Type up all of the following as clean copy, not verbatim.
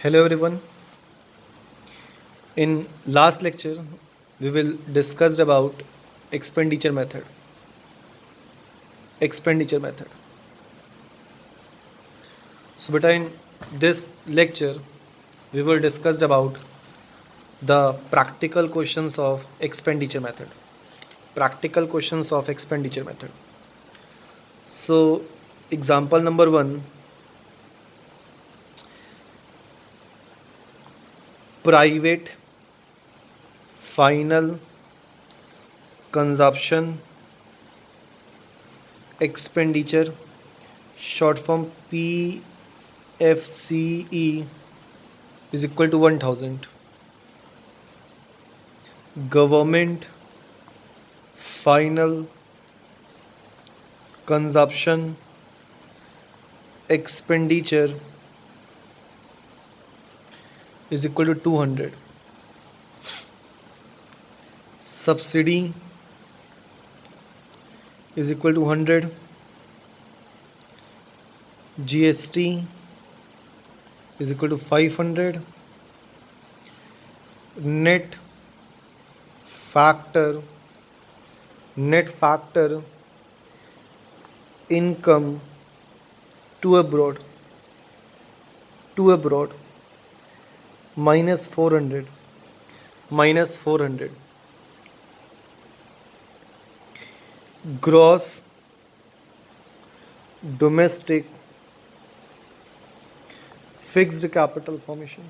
Hello everyone. In last lecture, we will discussed about expenditure method. Expenditure method. So, beta, in this lecture, we will discussed about the practical questions of expenditure method. Practical questions of expenditure method. So, example number 1, private final consumption expenditure, short form PFCE, is equal to 1000. Government final consumption expenditure is equal to 200. Subsidy is equal to 100. GST is equal to 500. Net factor income to abroad minus 400. Gross domestic fixed capital formation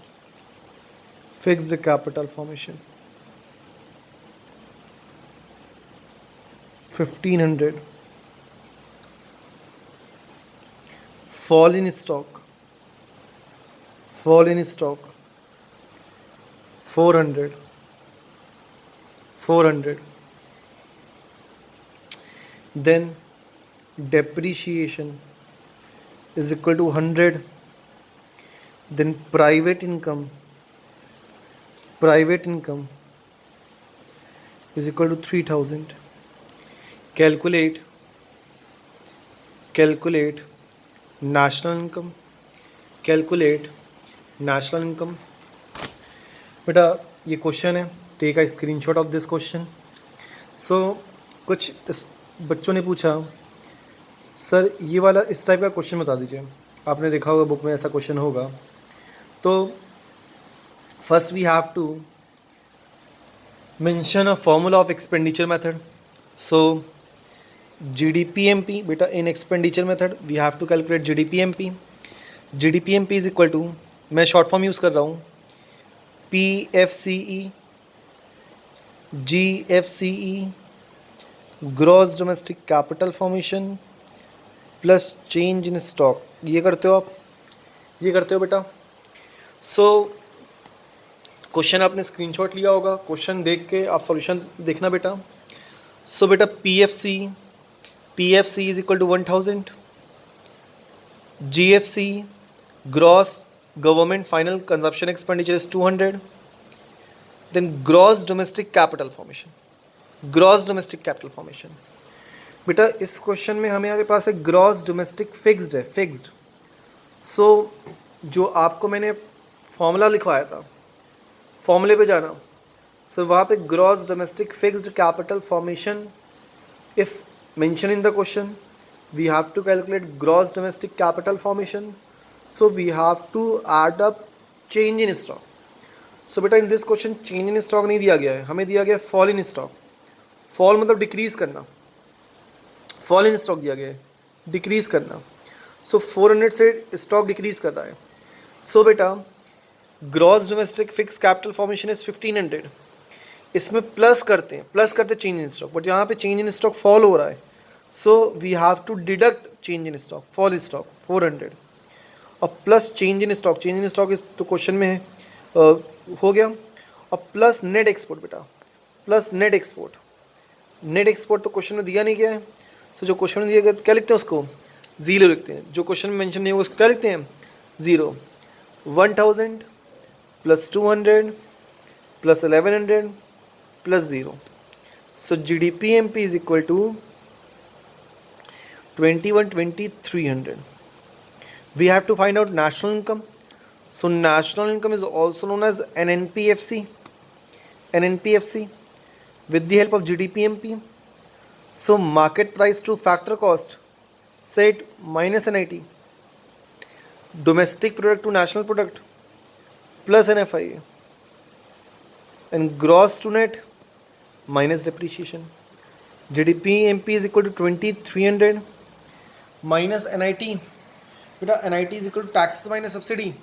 1500. Fall in stock 400. Then depreciation is equal to 100. Then private income is equal to 3000. Calculate national income. बेटा ये question है, take a screenshot of this question. So कुछ बच्चों ने पूछा, sir ये वाला इस टाइप का क्वेश्चन बता दीजिए. आपने देखा होगा बुक में ऐसा क्वेश्चन होगा. तो first we have to mention a formula of expenditure method. So GDPMP, बेटा in expenditure method we have to calculate GDPMP. GDPMP is equal to, मैं शॉर्ट फॉर्म यूज़ कर रहा हूँ, PFCE, GFCE, gross domestic capital formation plus change in stock. ये करते हो आप, ये करते हो बेटा. सो क्वेश्चन आपने स्क्रीनशॉट लिया होगा, क्वेश्चन देख के आप सॉल्यूशन देखना बेटा. सो बेटा PFC is equal to 1000. GFC gross government final consumption expenditure is 200. Then gross domestic capital formation बेटा इस क्वेश्चन में हमारे पास है ग्रॉस डोमेस्टिक फिक्स्ड. सो जो आपको मैंने फॉर्मूला लिखवाया था, फॉर्मूले पे जाना. सो वहाँ पे gross domestic fixed capital formation, if mention in the question we have to calculate gross domestic capital formation, so we have to add up change in stock. So beta in this question change in stock नहीं दिया गया है, हमें दिया गया है fall in stock. fall मतलब decrease करना, fall in stock दिया गया है, डिक्रीज करना. so 400 से स्टॉक डिक्रीज कर रहा है. so बेटा gross domestic fix capital formation is 1500. इसमें प्लस करते चेंज इन स्टॉक, बट यहाँ पे चेंज इन स्टॉक फॉल हो रहा है. So we have to deduct change in stock, fall in stock 400, और प्लस चेंज इन स्टॉक इस तो क्वेश्चन में है, हो गया. और प्लस नेट एक्सपोर्ट बेटा, प्लस नेट एक्सपोर्ट तो क्वेश्चन में दिया नहीं गया है. तो जो क्वेश्चन में दिया गया क्या लिखते हैं, उसको ज़ीरो लिखते हैं. जो क्वेश्चन में मेंशन नहीं होगा उसको क्या लिखते हैं, zero. 1000 plus 200 plus 1100 plus zero. So GDPMP is equal to 21,300. We have to find out national income. So national income is also known as NNPFC. NNPFC with the help of GDPMP. So market price to factor cost, say it minus NIT. Domestic product to national product plus NFIA. And gross to net minus depreciation. GDPMP is equal to 2300 minus NIT. Beta, NIT is equal to taxes minus subsidy.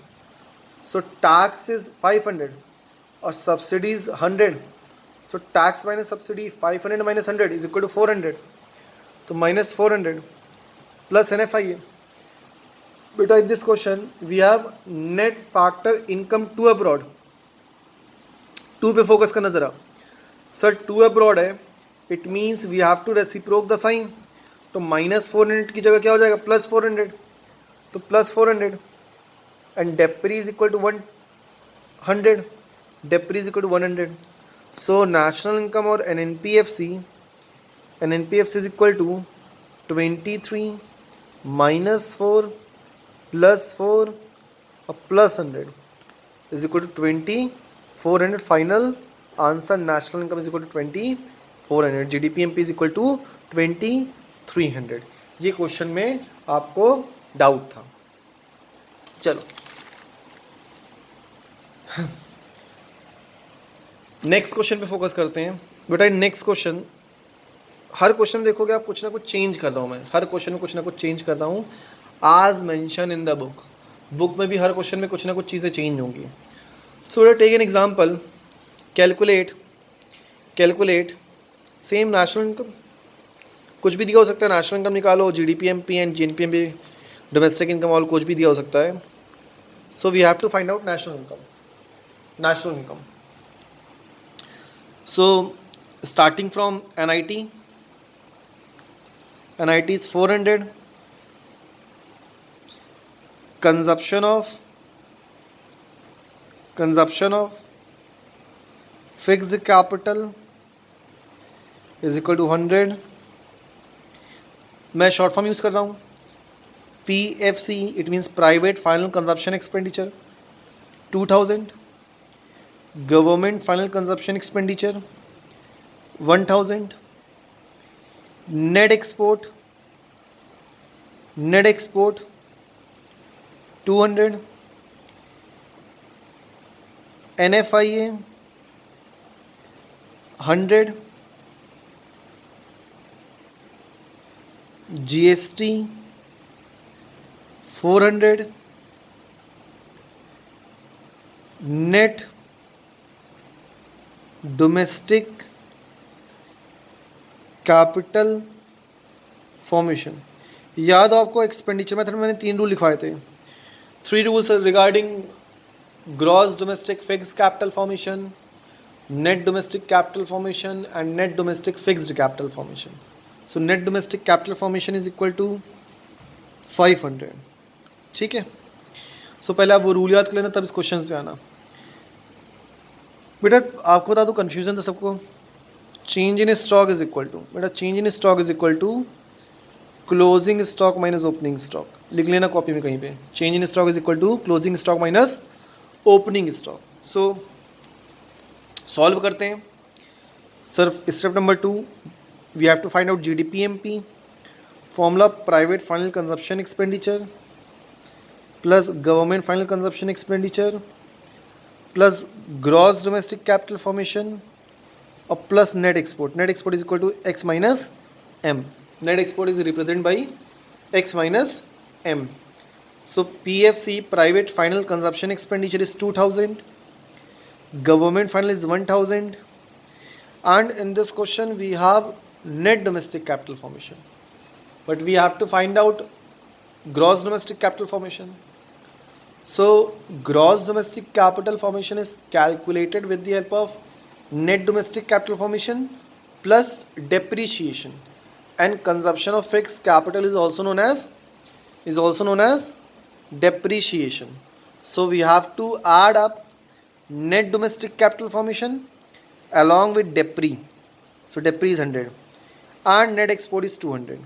So tax is 500 or subsidy is 100. So tax minus subsidy 500 minus 100 is equal to 400. So minus 400 plus NFIA. Beta, in this question we have net factor income to abroad. 2 पे focus करना जरा. Sir 2 abroad है, it means we have to reciprocate the sign. तो minus 400 की जगह क्या हो जाएगा, प्लस 400. तो plus 400 and depre is equal to 100. Depre is equal to 100. So national income और NNPFC is equal to 23 minus 4 plus 4 और plus 100 is equal to 2400. Final answer national income is equal to 2400. GDPMP is equal to 2300. ये question में आपको doubt था. चलो next question पे focus करते हैं. बेटा नेक्स्ट क्वेश्चन, हर क्वेश्चन में देखोगे आप कुछ ना कुछ चेंज कर रहा हूँ मैं. हर क्वेश्चन में कुछ ना कुछ चेंज कर रहा हूँ. आज मेंशन इन द बुक में भी हर क्वेश्चन में कुछ ना कुछ चीज़ें चेंज होंगी. सो बेटा take an example. Calculate same national income. कुछ भी दिया हो सकता है. नेशनल इनकम निकालो, GDPMP and GNPMP, domestic income all कुछ भी दिया हो सकता है. So we have to find out national income. So starting from NIT is 400. Consumption of fixed capital is equal to 100. मैं शॉर्ट फॉर्म यूज़ कर रहा हूँ. PFC it means private final consumption expenditure 2000. Government final consumption expenditure 1000. Net export 200. NFIA 100. GST 400. Net domestic capital formation. याद हो आपको expenditure method में मैंने 3 rule लिखवाए थे. 3 rules regarding gross domestic fix capital formation, net domestic capital formation and net domestic fixed capital formation. So net domestic capital formation is equal to 500. ठीक है. सो पहले आप वो रूल याद कर लेना, तब इस क्वेश्चन पे आना. बेटा आपको बता दो, कन्फ्यूजन था सबको. Change in stock is equal to, बेटा change in stock is equal to closing stock minus opening stock. लिख लेना कॉपी में कहीं पे. Change in stock is equal to closing stock minus opening stock. So solve करते हैं. Sir step number 2 we have to find out GDPMP. Formula private final consumption expenditure plus government final consumption expenditure plus gross domestic capital formation और plus net export. Net export is equal to X minus M. Net export is represent by X minus M. So PFC private final consumption expenditure is 2000. Government final is 1000. And in this question we have net domestic capital formation. But we have to find out gross domestic capital formation. So gross domestic capital formation is calculated with the help of net domestic capital formation plus depreciation. And consumption of fixed capital is also known as depreciation. So we have to add up net domestic capital formation along with depre. So depre is 100 and net export is 200.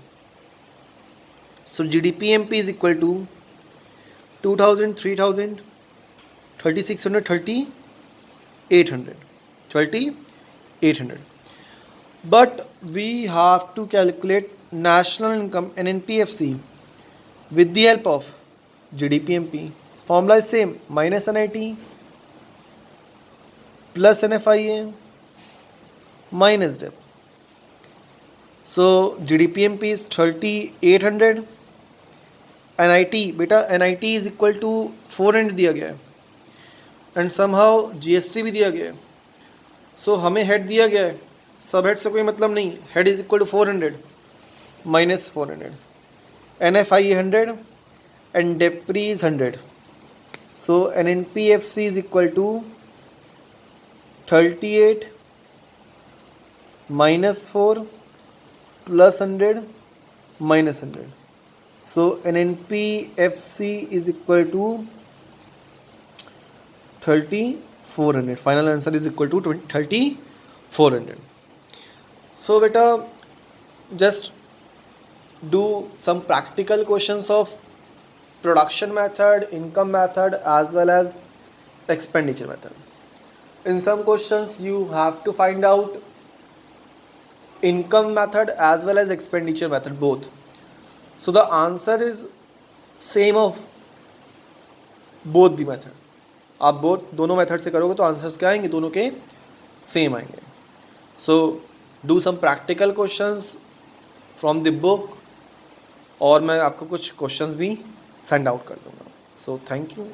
So GDPMP is equal to 2000, 3000 3600, 3800, 3800. But we have to calculate national income NNPFC with the help of GDPMP. Formula is same, minus NIT plus NFIA minus DEP. So GDPMP is 3800, NIT बेटा NIT is equal to 400 दिया गया है and somehow GST भी दिया गया है. सो हमें head दिया गया है, सब हेड से कोई मतलब नहीं. Head is equal to 400 minus 400, NFI 100 and DEPRI is 100. So NNPFC is equal to 38 minus 4 plus 100 minus 100. So NNPFC is equal to 3400. Final answer is equal to 3400. So beta, just do some practical questions of production method, income method as well as expenditure method. In some questions you have to find out income method as well as expenditure method both. So the answer is same of both the method. आप both दोनों method से करोगे तो answers क्या आएंगे, दोनों के same आएंगे. So do some practical questions from the book और मैं आपको कुछ क्वेश्चंस भी सेंड आउट कर दूंगा. So thank you.